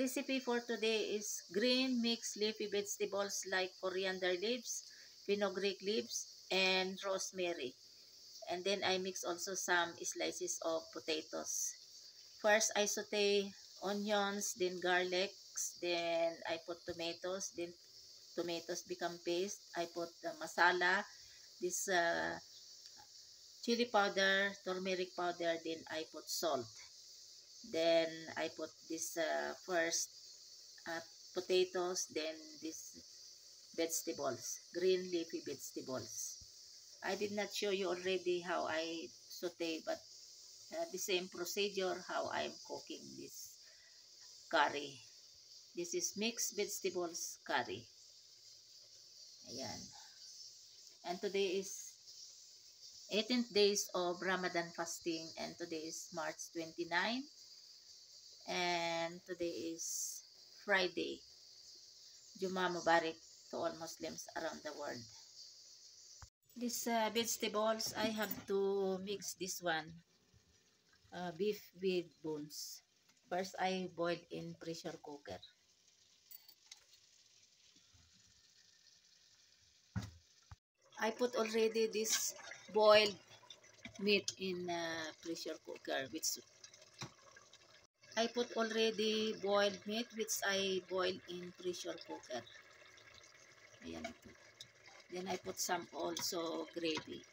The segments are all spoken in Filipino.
recipe for today is green mixed leafy vegetables like coriander leaves, fenugreek leaves, and rosemary. And then I mix also some slices of potatoes. First, I saute onions, then garlic, then I put tomatoes, then tomatoes become paste. I put the masala, this chili powder, turmeric powder, then I put salt. Then I put this first potatoes, then this vegetables, green leafy vegetables. I did not show you already how I saute, but the same procedure how I'm cooking this curry. This is mixed vegetables curry. Ayan. And today is 18th days of Ramadan fasting, and today is March 29, and today is Friday. Juma Mubarak to all Muslims around the world. These vegetables, I have to mix this one, beef with bones. First, I boil in pressure cooker. I put already this boiled meat in pressure cooker, which I put already boiled meat which I boil in pressure cooker. Ayan. Then I put some also gravy.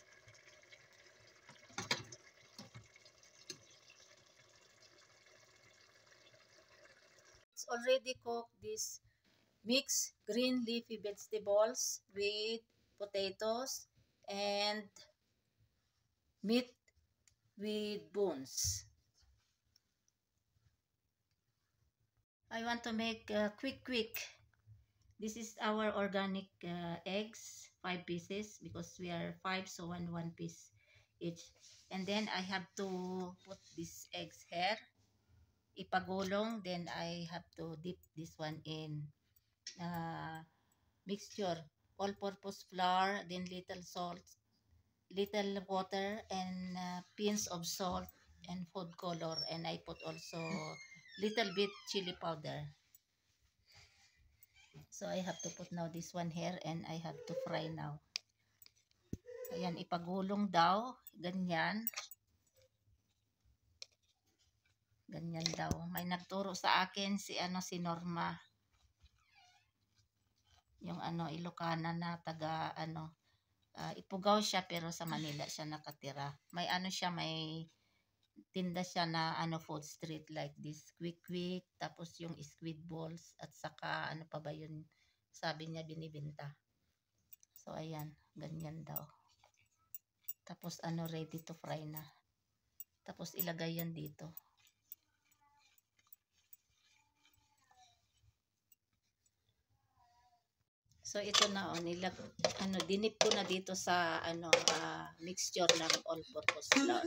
It's already cooked this mixed green leafy vegetables with potatoes and meat with bones. I want to make quick. This is our organic eggs, 5 pieces because we are 5, so one piece each. And then I have to put these eggs here, ipagulong. Then I have to dip this one in mixture, all-purpose flour, then little salt, little water, and pinch of salt and food color. And I put also little bit chili powder. So I have to put now this one here, and I have to fry now. Ayan, ipagulong daw. Ganyan. Ganyan daw. May nagturo sa akin si Norma. Yung Ilocana na taga Ifugao siya, pero sa Manila siya nakatira. May siya, may tinda siya na food street like this. Quick. Tapos yung squid balls at saka pa ba yun, sabi niya binibenta. So ayan, ganyan daw. Tapos ready to fry na. Tapos ilagay yan dito. So ito na dinip ko na dito sa mixture ng all-purpose flour.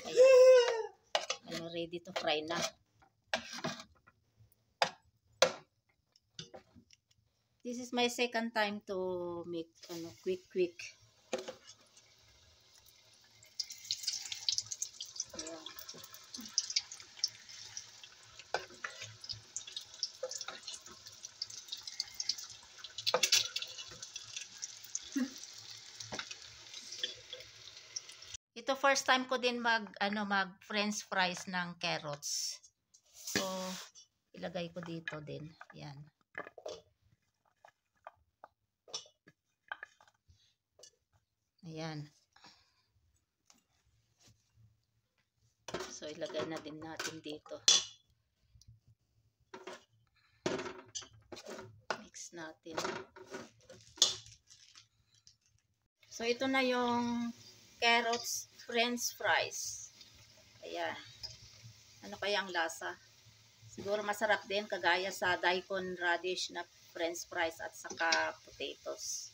Ayan. Ready to fry na. This is my second time to make quick. Ito first time ko din mag french fries ng carrots. So ilagay ko dito din. Yan. Ayan. So ilagay na din natin dito. Mix natin. So ito na yung carrots french fries. Ayan. Ano kaya ang lasa? Siguro masarap din, kagaya sa daikon radish na french fries at saka potatoes.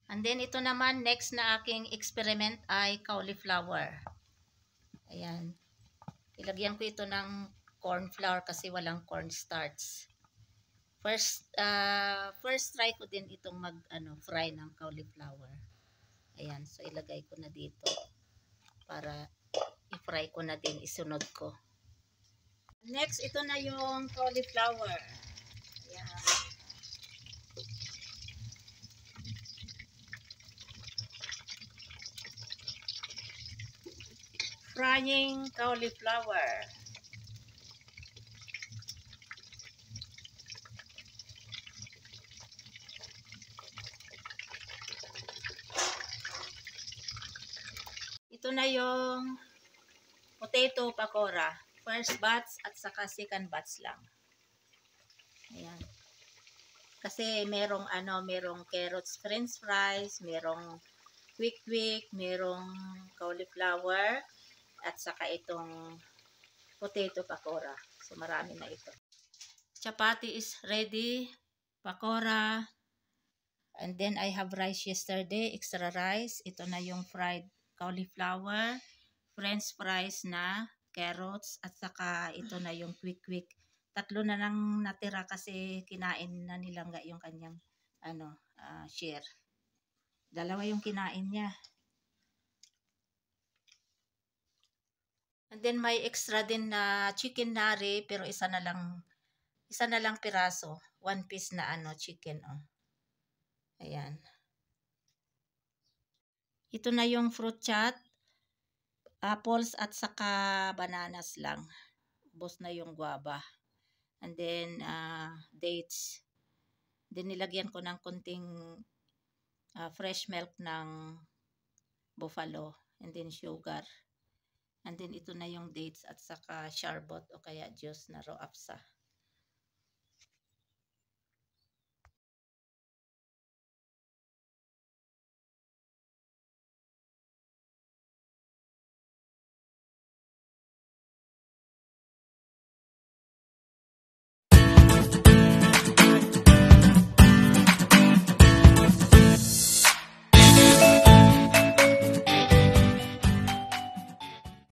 And then ito naman, next na aking experiment ay cauliflower. Ayan. Ilagyan ko ito ng corn flour kasi walang cornstarch. First try ko din itong fry ng cauliflower. Ayan, so ilagay ko na dito para fry ko na din, isunod ko. Next, ito na yung cauliflower. Ayan. Frying cauliflower. Ito na yung potato pakora. First batch at saka second batch lang. Ayan. Kasi merong carrots french fries, merong quick, merong cauliflower, at saka itong potato pakora. So marami na ito. Chapati is ready, pakora, and then I have rice yesterday, extra rice. Ito na yung fried cauliflower, french fries na, carrots, at saka ito na yung quick. Tatlo na lang natira kasi kinain na nilangga yung kanyang share. Dalawa yung kinain niya. And then may extra din na chicken nari, pero isa na lang piraso. One piece na chicken, oh. Ayan. Ito na yung fruit chat. Apples at saka bananas lang. Ubos na yung guava. And then dates. Then nilagyan ko ng konting fresh milk ng buffalo. And then sugar. And then ito na yung dates at saka sharbot o kaya juice na raw apsa.